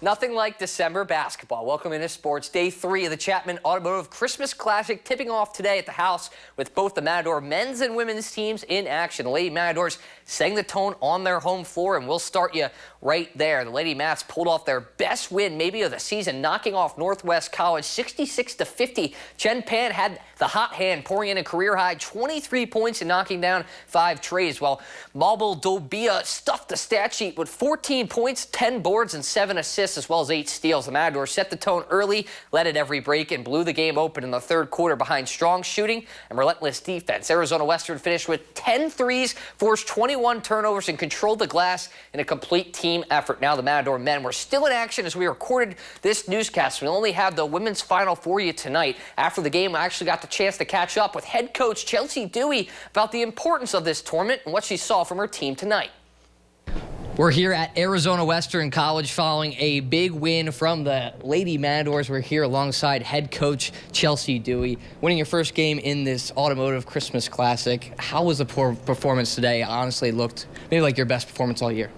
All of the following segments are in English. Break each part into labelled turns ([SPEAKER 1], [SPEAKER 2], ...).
[SPEAKER 1] Nothing like December basketball. Welcome into sports. Day 3 of the Chapman Automotive Christmas Classic tipping off today at the house with both the Matador men's and women's teams in action. The Lady Matadors setting the tone on their home floor, and we'll start you right there. The Lady Mats pulled off their best win maybe of the season, knocking off Northwest College 66-50. Chen Pan had the hot hand, pouring in a career-high 23 points and knocking down 5 trays, while Mabel Dobia stuffed the stat sheet with 14 points, 10 boards, and 7 assists, as well as 8 steals. The Matadors set the tone early, led at every break, and blew the game open in the third quarter behind strong shooting and relentless defense. Arizona Western finished with 10 threes, forced 21 turnovers, and controlled the glass in a complete team effort. Now the Matador men were still in action as we recorded this newscast. We only have the women's final for you tonight. After the game, I actually got the chance to catch up with head coach Chelsea Dewey about the importance of this tournament and what she saw from her team tonight. We're here at Arizona Western College following a big win from the Lady Matadors. We're here alongside head coach Chelsea Dewey. Winning your first game in this Automotive Christmas Classic. How was the performance today? Honestly, it looked maybe like your best performance all year.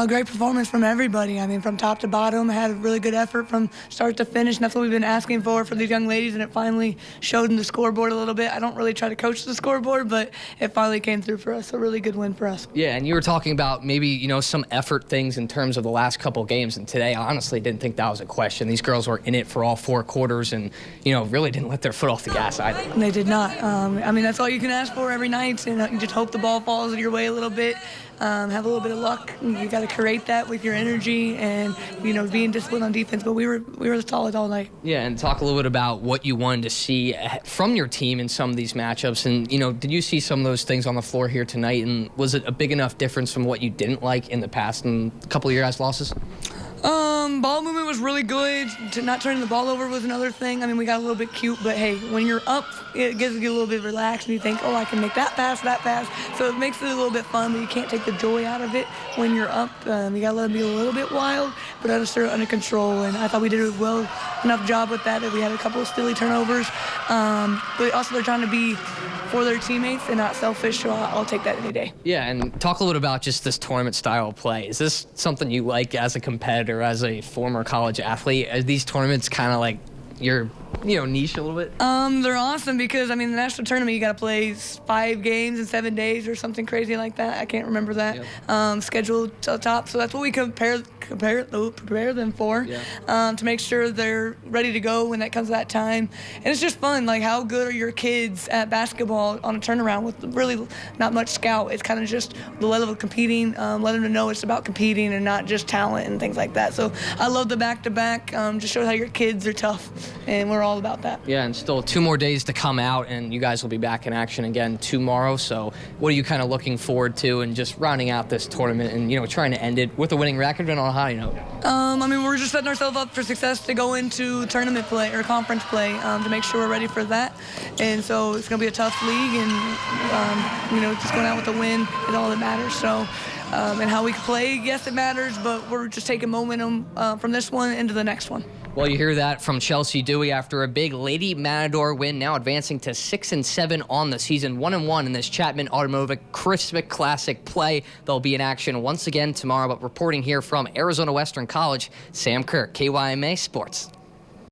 [SPEAKER 2] Great performance from everybody. I mean, from top to bottom, had a really good effort from start to finish, and that's what we've been asking for these young ladies, and it finally showed in the scoreboard a little bit. I don't really try to coach the scoreboard, but it finally came through for us. A really good win for us.
[SPEAKER 1] Yeah, and you were talking about maybe, some effort things in terms of the last couple games, and today, I honestly didn't think that was a question. These girls were in it for all 4 quarters and, really didn't let their foot off the gas either.
[SPEAKER 2] They did not. I mean, that's all you can ask for every night, and you just hope the ball falls your way a little bit. Have a little bit of luck. You got to create that with your energy and being disciplined on defense. But we were solid all night.
[SPEAKER 1] Yeah, and talk a little bit about what you wanted to see from your team in some of these matchups. And did you see some of those things on the floor here tonight? And was it a big enough difference from what you didn't like in the past and a couple of your guys' losses?
[SPEAKER 2] Ball movement was really good. Not turning the ball over was another thing. I mean, we got a little bit cute, but hey, when you're up, it gives you a little bit relaxed, and you think, oh, I can make that pass. So it makes it a little bit fun, but you can't take the joy out of it when you're up. You got to let it be a little bit wild, but under control. And I thought we did a well enough job with that we had a couple of silly turnovers. But also they're trying to be for their teammates and not selfish, so I'll take that any day.
[SPEAKER 1] Yeah, and talk a little bit about just this tournament style of play. Is this something you like as a competitor, as a former college athlete? Are these tournaments kind of like your niche a little bit?
[SPEAKER 2] They're awesome because, the national tournament, you got to play 5 games in 7 days or something crazy like that. I can't remember that. Yep. Scheduled to the top. So that's what we prepare them for, to make sure they're ready to go when that comes to that time. And it's just fun. Like, how good are your kids at basketball on a turnaround with really not much scout? It's kind of just the level of competing, letting them know it's about competing and not just talent and things like that. So I love the back-to-back. Just shows how your kids are tough, and we're all about that.
[SPEAKER 1] Yeah, and still 2 more days to come out, and you guys will be back in action again tomorrow. So what are you kind of looking forward to and just rounding out this tournament and, trying to end it with a winning record and on a high note?
[SPEAKER 2] We're just setting ourselves up for success to go into tournament play or conference play, to make sure we're ready for that. And so it's going to be a tough league, and, just going out with a win is all that matters. So, and how we play, yes, it matters, but we're just taking momentum from this one into the next one.
[SPEAKER 1] Well, you hear that from Chelsea Dewey after a big Lady Matador win, now advancing to 6-7 on the season, 1-1 in this Chapman Automotive Christmas Classic play. They'll be in action once again tomorrow, but reporting here from Arizona Western College, Sam Kirk, KYMA Sports.